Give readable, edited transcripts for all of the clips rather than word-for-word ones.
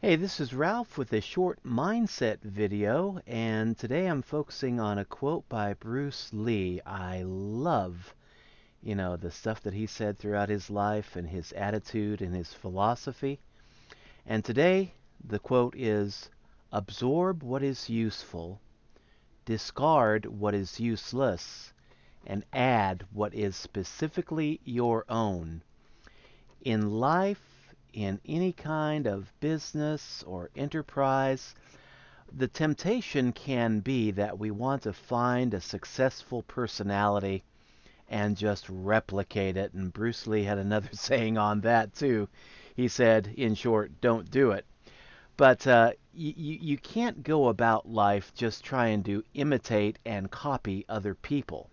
Hey, this is Ralph with a short mindset video, and today I'm focusing on a quote by Bruce Lee. I love, the stuff that he said throughout his life and his attitude and his philosophy. And today the quote is, absorb what is useful, discard what is useless, and add what is specifically your own. In life, in any kind of business or enterprise, the temptation can be that we want to find a successful personality and just replicate it. And Bruce Lee had another saying on that too. He said, in short, don't do it. But you can't go about life just trying to imitate and copy other people.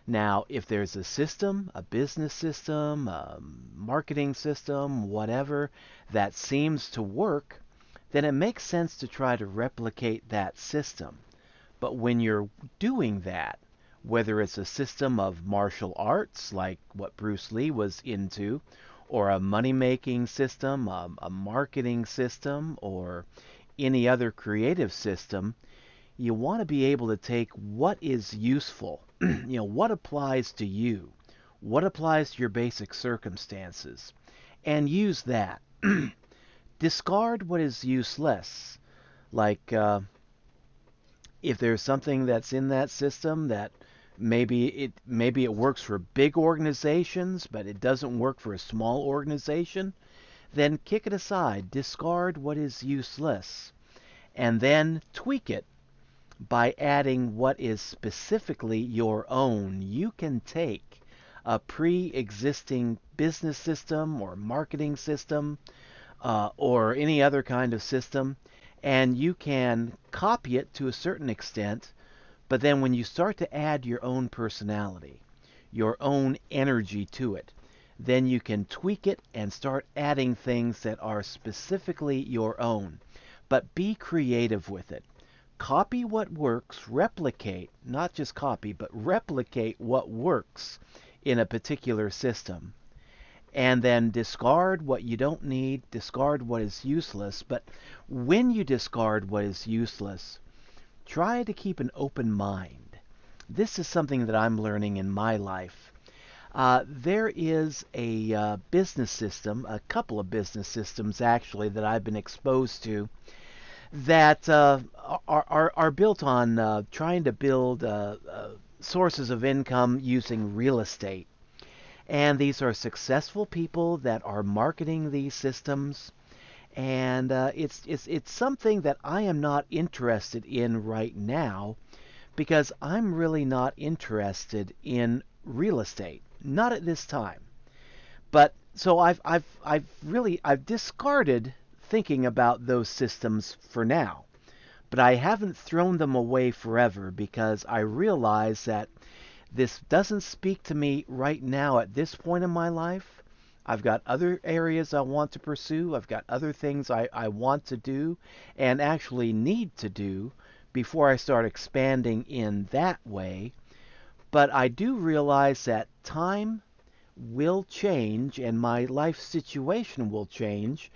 Now, if there's a system, a business system, a marketing system, whatever, that seems to work, then it makes sense to try to replicate that system. But when you're doing that, whether it's a system of martial arts, like what Bruce Lee was into, or a money making system, a marketing system, or any other creative system, you want to be able to take what is useful, what applies to you, what applies to your basic circumstances, and use that. Discard what is useless. Like if there's something that's in that system that maybe it works for big organizations, but it doesn't work for a small organization, then kick it aside. Discard what is useless, and then tweak it by adding what is specifically your own. You can take a pre-existing business system or marketing system or any other kind of system, and you can copy it to a certain extent, but then when you start to add your own personality, your own energy to it, then you can tweak it and start adding things that are specifically your own. But be creative with it. Copy what works, replicate, not just copy, but replicate what works in a particular system, and then discard what you don't need, discard what is useless. But when you discard what is useless, try to keep an open mind. This is something that I'm learning in my life. There is a business system, a couple of business systems actually, that I've been exposed to that are built on trying to build sources of income using real estate. And these are successful people that are marketing these systems. And it's something that I am not interested in right now because I'm really not interested in real estate. Not at this time. But so I've discarded thinking about those systems for now. But I haven't thrown them away forever because I realize that this doesn't speak to me right now at this point in my life. I've got other areas I want to pursue. I've got other things I want to do and actually need to do before I start expanding in that way. But I do realize that time will change and my life situation will change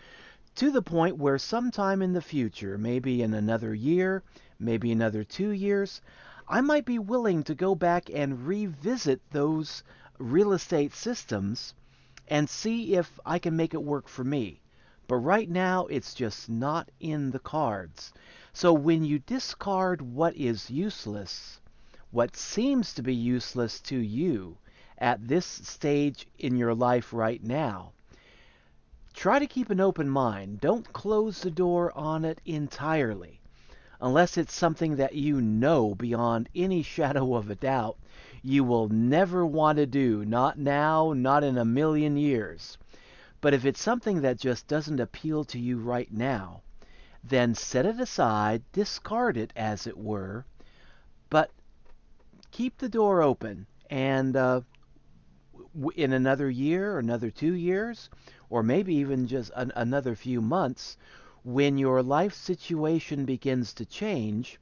to the point where sometime in the future, maybe in another year, maybe another 2 years, I might be willing to go back and revisit those real estate systems and see if I can make it work for me. But right now, it's just not in the cards. So when you discard what is useless, what seems to be useless to you at this stage in your life right now, try to keep an open mind. Don't close the door on it entirely. Unless it's something that you know beyond any shadow of a doubt you will never want to do. Not now, not in a million years. But if it's something that just doesn't appeal to you right now, then set it aside, discard it as it were, but keep the door open. And in another year, another 2 years, or maybe even just another few months, when your life situation begins to change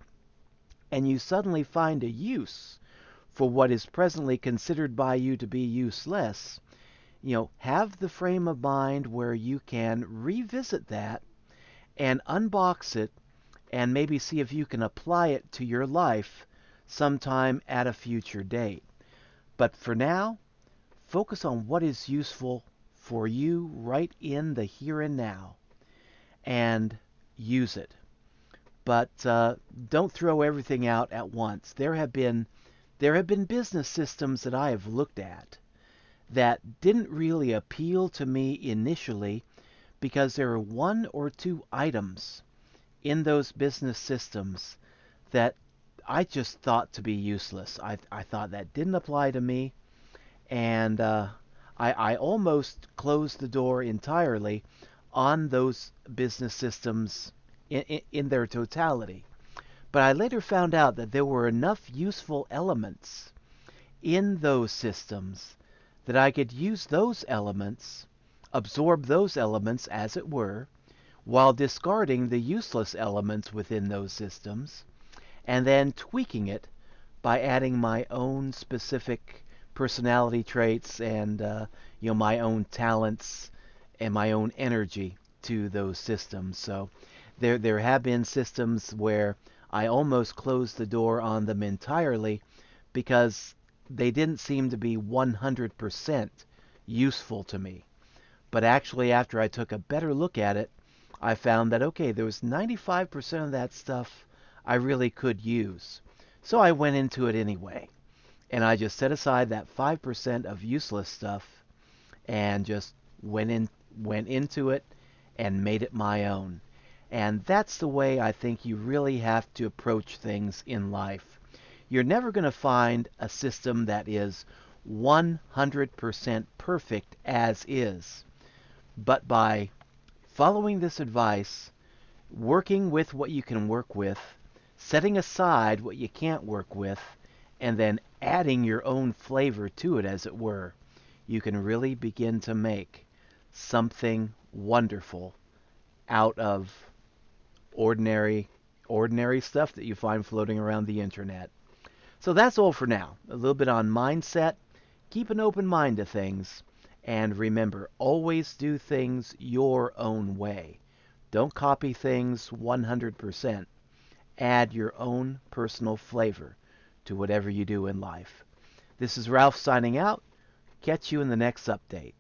and you suddenly find a use for what is presently considered by you to be useless, have the frame of mind where you can revisit that and unbox it and maybe see if you can apply it to your life sometime at a future date. But for now, focus on what is useful for you right in the here and now and use it. But don't throw everything out at once. There have been business systems that I have looked at that didn't really appeal to me initially because there are one or two items in those business systems that I just thought to be useless. I thought that didn't apply to me, and I almost closed the door entirely on those business systems in their totality. But I later found out that there were enough useful elements in those systems that I could use those elements, absorb those elements as it were, while discarding the useless elements within those systems, and then tweaking it by adding my own specific personality traits and my own talents and my own energy to those systems. So there have been systems where I almost closed the door on them entirely because they didn't seem to be 100% useful to me. But actually, after I took a better look at it, I found that, okay, there was 95% of that stuff I really could use. So I went into it anyway. And I just set aside that 5% of useless stuff and just went into it and made it my own. And that's the way I think you really have to approach things in life. You're never going to find a system that is 100% perfect as is. But by following this advice, working with what you can work with, setting aside what you can't work with, and then adding your own flavor to it, as it were, you can really begin to make something wonderful out of ordinary stuff that you find floating around the internet. So that's all for now. A little bit on mindset. Keep an open mind to things. And remember, always do things your own way. Don't copy things 100%. Add your own personal flavor to whatever you do in life. This is Ralph signing out. Catch you in the next update.